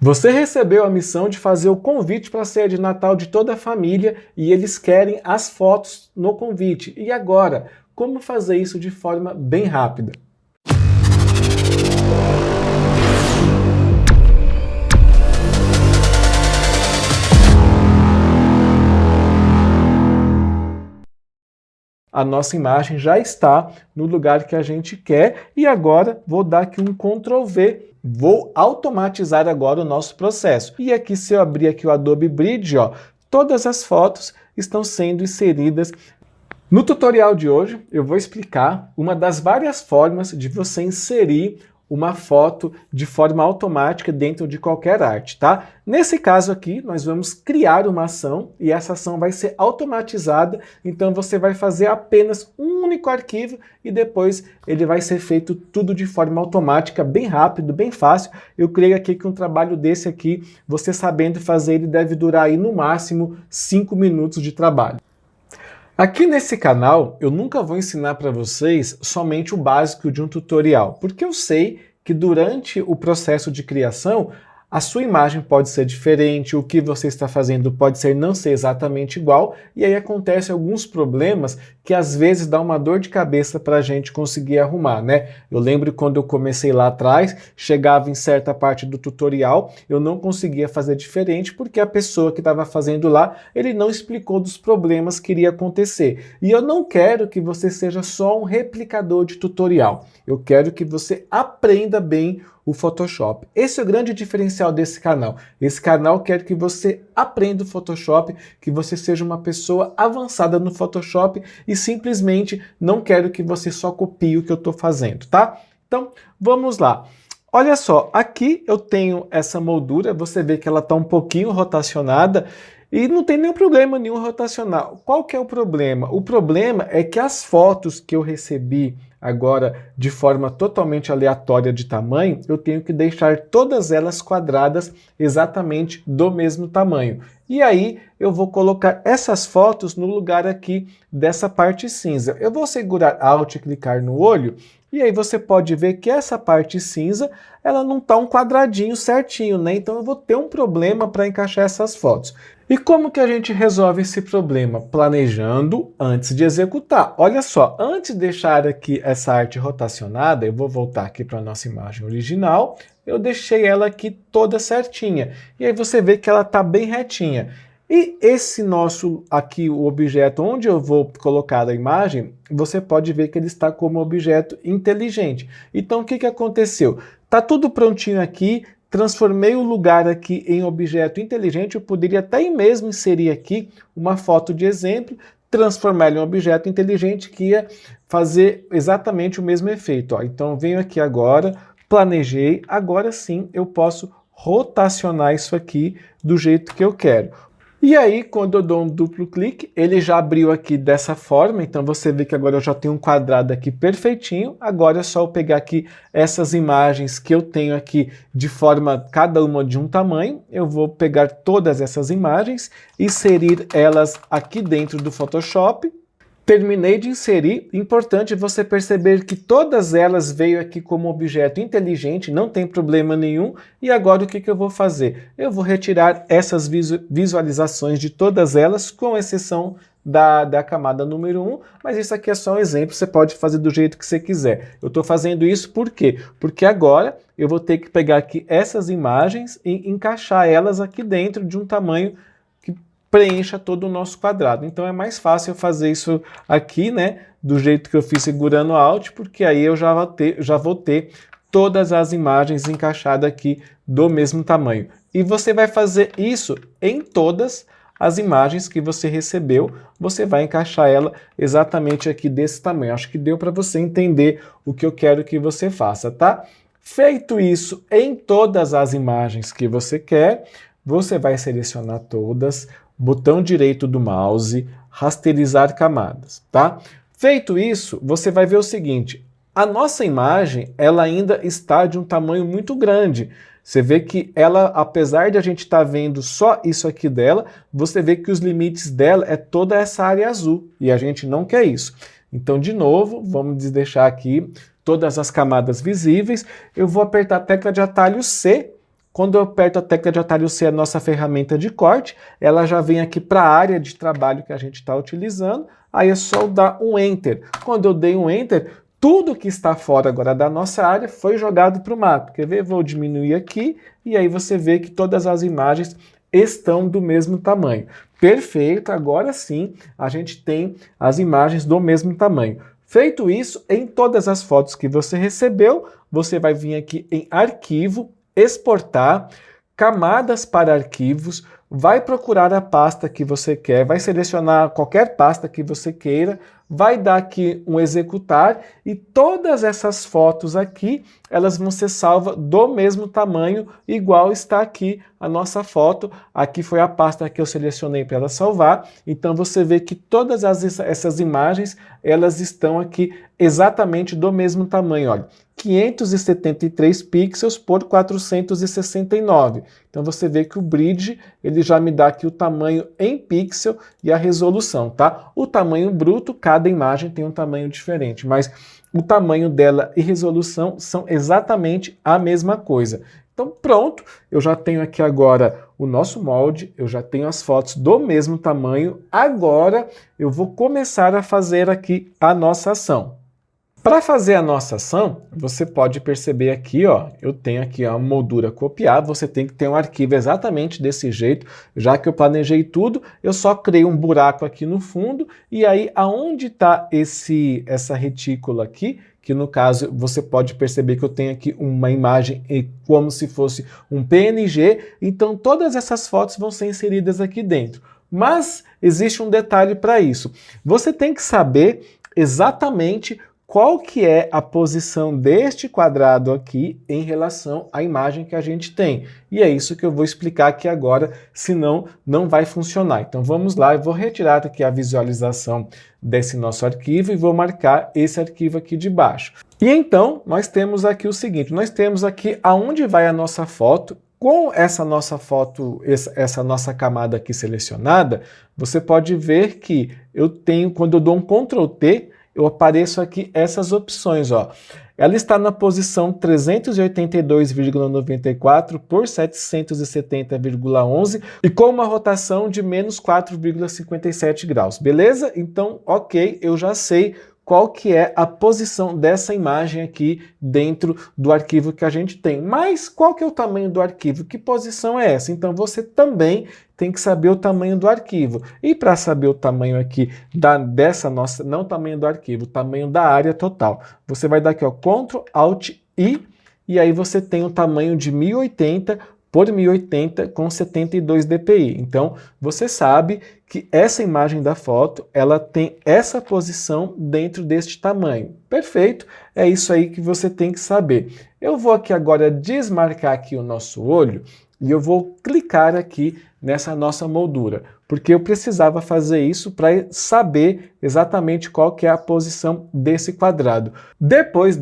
Você recebeu a missão de fazer o convite para a ceia de Natal de toda a família e eles querem as fotos no convite. E agora, como fazer isso de forma bem rápida? A nossa imagem já está no lugar que a gente quer e agora vou dar aqui um Ctrl V. Vou automatizar agora o nosso processo. E aqui, se eu abrir aqui o Adobe Bridge, ó, todas as fotos estão sendo inseridas. No tutorial de hoje, eu vou explicar uma das várias formas de você inserir uma foto de forma automática dentro de qualquer arte, tá? Nesse caso aqui, nós vamos criar uma ação e essa ação vai ser automatizada, então você vai fazer apenas um único arquivo e depois ele vai ser feito tudo de forma automática, bem rápido, bem fácil. Eu creio aqui que um trabalho desse aqui, você sabendo fazer, ele deve durar aí no máximo 5 minutos de trabalho. Aqui nesse canal, eu nunca vou ensinar para vocês somente o básico de um tutorial, porque eu sei que durante o processo de criação, a sua imagem pode ser diferente, o que você está fazendo pode não ser exatamente igual, e aí acontecem alguns problemas que às vezes dá uma dor de cabeça para a gente conseguir arrumar, né? Eu lembro quando eu comecei lá atrás, chegava em certa parte do tutorial, eu não conseguia fazer diferente porque a pessoa que estava fazendo lá, ele não explicou dos problemas que iria acontecer. E eu não quero que você seja só um replicador de tutorial, eu quero que você aprenda bem o Photoshop. Esse é o grande diferencial desse canal. Esse canal quer que você aprenda o Photoshop, que você seja uma pessoa avançada no Photoshop e simplesmente não quero que você só copie o que eu estou fazendo, tá? Então, vamos lá. Olha só, aqui eu tenho essa moldura, você vê que ela está um pouquinho rotacionada e não tem nenhum problema nenhum rotacionar. Qual que é o problema? O problema é que as fotos que eu recebi agora de forma totalmente aleatória de tamanho, eu tenho que deixar todas elas quadradas exatamente do mesmo tamanho. E aí eu vou colocar essas fotos no lugar aqui dessa parte cinza. Eu vou segurar Alt e clicar no olho, e aí você pode ver que essa parte cinza, ela não está um quadradinho certinho, né? Então eu vou ter um problema para encaixar essas fotos. E como que a gente resolve esse problema? Planejando antes de executar. Olha só, antes de deixar aqui essa arte rotacionada, eu vou voltar aqui para a nossa imagem original, eu deixei ela aqui toda certinha. E aí você vê que ela está bem retinha. E esse nosso aqui, o objeto onde eu vou colocar a imagem, você pode ver que ele está como objeto inteligente. Então o que que aconteceu? Está tudo prontinho aqui, transformei o lugar aqui em objeto inteligente, eu poderia até mesmo inserir aqui uma foto de exemplo, transformar ele em um objeto inteligente que ia fazer exatamente o mesmo efeito. Ó. Então venho aqui agora, planejei, agora sim eu posso rotacionar isso aqui do jeito que eu quero. E aí, quando eu dou um duplo clique, ele já abriu aqui dessa forma, então você vê que agora eu já tenho um quadrado aqui perfeitinho, agora é só eu pegar aqui essas imagens que eu tenho aqui de forma, cada uma de um tamanho, eu vou pegar todas essas imagens, inserir elas aqui dentro do Photoshop. Terminei de inserir, importante você perceber que todas elas veio aqui como objeto inteligente, não tem problema nenhum, e agora o que eu vou fazer? Eu vou retirar essas visualizações de todas elas, com exceção da camada número 1, mas isso aqui é só um exemplo, você pode fazer do jeito que você quiser. Eu estou fazendo isso por quê? Porque agora eu vou ter que pegar aqui essas imagens e encaixar elas aqui dentro de um tamanho preencha todo o nosso quadrado. Então é mais fácil eu fazer isso aqui, né, do jeito que eu fiz segurando Alt, porque aí eu já vou ter todas as imagens encaixadas aqui do mesmo tamanho. E você vai fazer isso em todas as imagens que você recebeu, você vai encaixar ela exatamente aqui desse tamanho. Acho que deu para você entender o que eu quero que você faça, tá? Feito isso em todas as imagens que você quer, você vai selecionar todas, botão direito do mouse, rasterizar camadas, tá? Feito isso, você vai ver o seguinte, a nossa imagem, ela ainda está de um tamanho muito grande. Você vê que ela, apesar de a gente estar vendo só isso aqui dela, você vê que os limites dela é toda essa área azul, e a gente não quer isso. Então, de novo, vamos deixar aqui todas as camadas visíveis, eu vou apertar a tecla de atalho C, Quando eu aperto a tecla de atalho C, a nossa ferramenta de corte, ela já vem aqui para a área de trabalho que a gente está utilizando, aí é só dar um Enter. Quando eu dei um Enter, tudo que está fora agora da nossa área foi jogado para o mato. Quer ver? Vou diminuir aqui, e aí você vê que todas as imagens estão do mesmo tamanho. Perfeito, agora sim a gente tem as imagens do mesmo tamanho. Feito isso, em todas as fotos que você recebeu, você vai vir aqui em Arquivo, Exportar, Camadas para arquivos, vai procurar a pasta que você quer, vai selecionar qualquer pasta que você queira, vai dar aqui um executar e todas essas fotos aqui, elas vão ser salvas do mesmo tamanho, igual está aqui a nossa foto. Aqui foi a pasta que eu selecionei para ela salvar, então você vê que todas essas imagens, elas estão aqui exatamente do mesmo tamanho, olha. 573 pixels por 469. Então você vê que o Bridge, ele já me dá aqui o tamanho em pixel e a resolução, tá? O tamanho bruto, cada imagem tem um tamanho diferente, mas o tamanho dela e resolução são exatamente a mesma coisa. Então pronto, eu já tenho aqui agora o nosso molde, eu já tenho as fotos do mesmo tamanho, agora eu vou começar a fazer aqui a nossa ação. Para fazer a nossa ação, você pode perceber aqui, ó, eu tenho aqui a moldura copiar, você tem que ter um arquivo exatamente desse jeito, já que eu planejei tudo, eu só criei um buraco aqui no fundo, e aí aonde está essa retícula aqui, que no caso você pode perceber que eu tenho aqui uma imagem como se fosse um PNG, então todas essas fotos vão ser inseridas aqui dentro. Mas existe um detalhe para isso, você tem que saber exatamente qual que é a posição deste quadrado aqui em relação à imagem que a gente tem. E é isso que eu vou explicar aqui agora, senão não vai funcionar. Então vamos lá, eu vou retirar aqui a visualização desse nosso arquivo e vou marcar esse arquivo aqui de baixo. E então nós temos aqui o seguinte, nós temos aqui aonde vai a nossa foto. Com essa nossa foto, essa nossa camada aqui selecionada, você pode ver que eu tenho, quando eu dou um Ctrl T, eu apareço aqui essas opções, ó. Ela está na posição 382,94 por 770,11 e com uma rotação de menos 4,57 graus, beleza? Então, ok, eu já sei qual que é a posição dessa imagem aqui dentro do arquivo que a gente tem. Mas qual que é o tamanho do arquivo? Que posição é essa? Então você também tem que saber o tamanho do arquivo. E para saber o tamanho aqui dessa nossa, não o tamanho do arquivo, o tamanho da área total, você vai dar aqui, ó, Ctrl Alt I, e aí você tem o tamanho de 1080 por 1080 com 72 dpi. Então, você sabe que essa imagem da foto, ela tem essa posição dentro deste tamanho. Perfeito, é isso aí que você tem que saber. Eu vou aqui agora desmarcar aqui o nosso olho e eu vou clicar aqui nessa nossa moldura, porque eu precisava fazer isso para saber exatamente qual que é a posição desse quadrado. Depois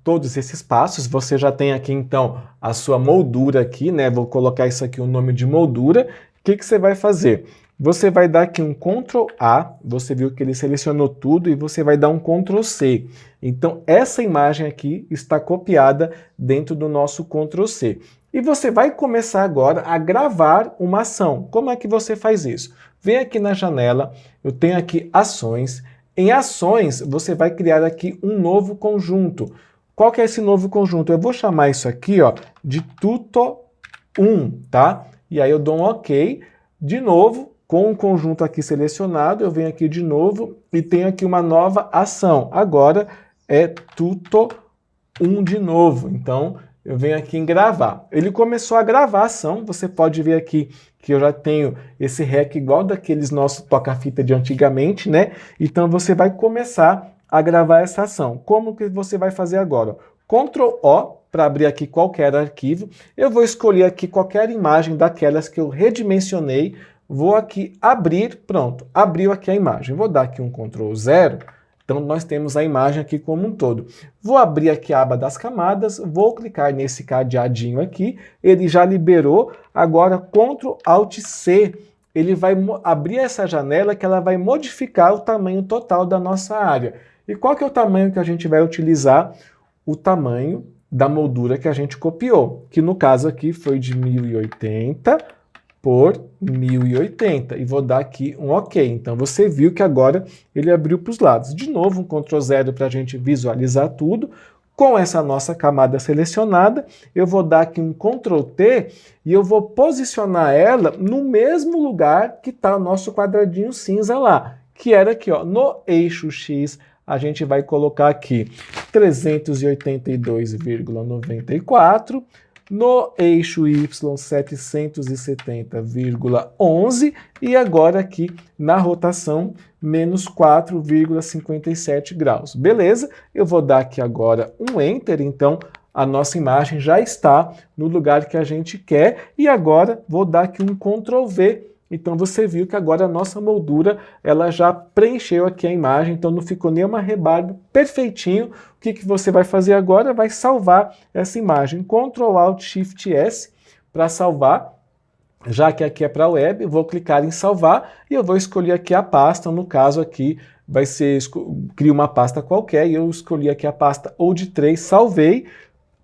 todos esses passos, você já tem aqui então a sua moldura aqui, né? Vou colocar isso aqui o nome de moldura. O que que você vai fazer? Você vai dar aqui um Ctrl A, você viu que ele selecionou tudo, e você vai dar um Ctrl C. Então essa imagem aqui está copiada dentro do nosso Ctrl C. E você vai começar agora a gravar uma ação. Como é que você faz isso? Vem aqui na janela, eu tenho aqui ações. Em ações, você vai criar aqui um novo conjunto. Qual que é esse novo conjunto? Eu vou chamar isso aqui, ó, de Tuto1, tá? E aí eu dou um OK. De novo, com o conjunto aqui selecionado, eu venho aqui de novo e tenho aqui uma nova ação. Agora é Tuto1 de novo. Então, eu venho aqui em gravar. Ele começou a gravar a ação, você pode ver aqui que eu já tenho esse REC igual daqueles nossos toca-fita de antigamente, né? Então você vai começar a gravar essa ação. Como que você vai fazer agora? Ctrl O para abrir aqui qualquer arquivo. Eu vou escolher aqui qualquer imagem daquelas que eu redimensionei. Vou aqui abrir, pronto, abriu aqui a imagem. Vou dar aqui um Ctrl 0. Então, nós temos a imagem aqui como um todo. Vou abrir aqui a aba das camadas, vou clicar nesse cadeadinho aqui, ele já liberou. Agora, Ctrl Alt C, ele vai abrir essa janela que ela vai modificar o tamanho total da nossa área. E qual que é o tamanho que a gente vai utilizar? O tamanho da moldura que a gente copiou, que no caso aqui foi de 1080 por 1080, e vou dar aqui um OK. Então você viu que agora ele abriu para os lados. De novo, um Ctrl 0 para a gente visualizar tudo. Com essa nossa camada selecionada, eu vou dar aqui um Ctrl T e eu vou posicionar ela no mesmo lugar que está o nosso quadradinho cinza lá, que era aqui, ó, no eixo X. A gente vai colocar aqui 382,94, no eixo Y 770,11 e agora aqui na rotação menos 4,57 graus. Beleza? Eu vou dar aqui agora um Enter, então a nossa imagem já está no lugar que a gente quer e agora vou dar aqui um Ctrl V. Então você viu que agora a nossa moldura ela já preencheu aqui a imagem, então não ficou nenhuma rebarba, perfeitinho. O que você vai fazer agora? Vai salvar essa imagem. Ctrl Alt Shift S para salvar, já que aqui é para web, vou clicar em salvar e eu vou escolher aqui a pasta, no caso aqui vai ser, cria uma pasta qualquer e eu escolhi aqui a pasta OD3, salvei.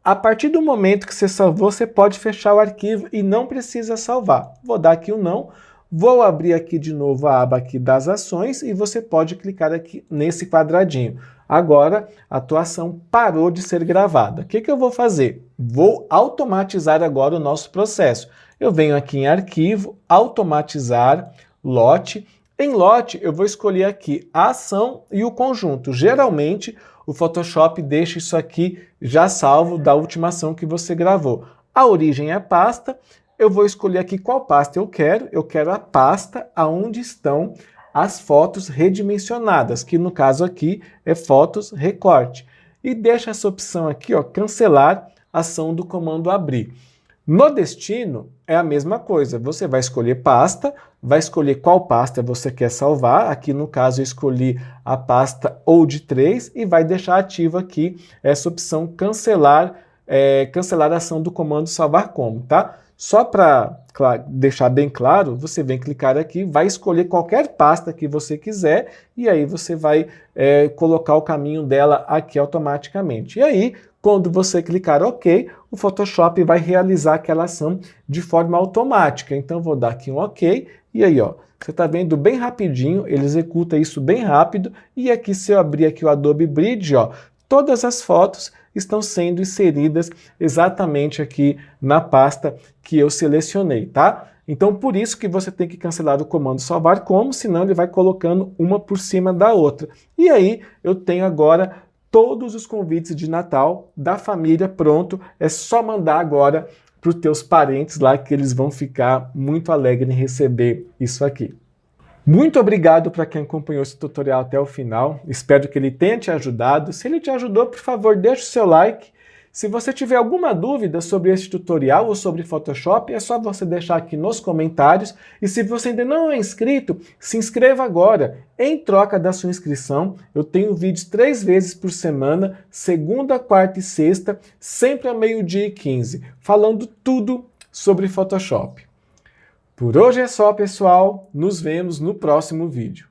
A partir do momento que você salvou, você pode fechar o arquivo e não precisa salvar. Vou dar aqui um não. Vou abrir aqui de novo a aba aqui das ações e você pode clicar aqui nesse quadradinho. Agora, a atuação parou de ser gravada. O que eu vou fazer? Vou automatizar agora o nosso processo. Eu venho aqui em Arquivo, Automatizar, Lote. Em Lote, eu vou escolher aqui a ação e o conjunto. Geralmente, o Photoshop deixa isso aqui já salvo da última ação que você gravou. A origem é a pasta. Eu vou escolher aqui qual pasta eu quero. Eu quero a pasta onde estão as fotos redimensionadas, que no caso aqui é fotos recorte. E deixa essa opção aqui, ó, cancelar ação do comando abrir. No destino é a mesma coisa. Você vai escolher pasta, vai escolher qual pasta você quer salvar. Aqui no caso eu escolhi a pasta OD3 e vai deixar ativo aqui essa opção cancelar, cancelar a ação do comando salvar como, tá? Só para deixar bem claro, você vem clicar aqui, vai escolher qualquer pasta que você quiser e aí você vai colocar o caminho dela aqui automaticamente. E aí, quando você clicar OK, o Photoshop vai realizar aquela ação de forma automática. Então, vou dar aqui um OK e aí, ó, você está vendo bem rapidinho, ele executa isso bem rápido e aqui, se eu abrir aqui o Adobe Bridge, ó, todas as fotos estão sendo inseridas exatamente aqui na pasta que eu selecionei, tá? Então, por isso que você tem que cancelar o comando salvar como, senão ele vai colocando uma por cima da outra. E aí, eu tenho agora todos os convites de Natal da família pronto. É só mandar agora para os teus parentes lá que eles vão ficar muito alegres em receber isso aqui. Muito obrigado para quem acompanhou esse tutorial até o final. Espero que ele tenha te ajudado. Se ele te ajudou, por favor, deixe o seu like. Se você tiver alguma dúvida sobre esse tutorial ou sobre Photoshop, é só você deixar aqui nos comentários. E se você ainda não é inscrito, se inscreva agora. Em troca da sua inscrição, eu tenho vídeos 3 vezes por semana, segunda, quarta e sexta, sempre ao 12h15, falando tudo sobre Photoshop. Por hoje é só, pessoal. Nos vemos no próximo vídeo.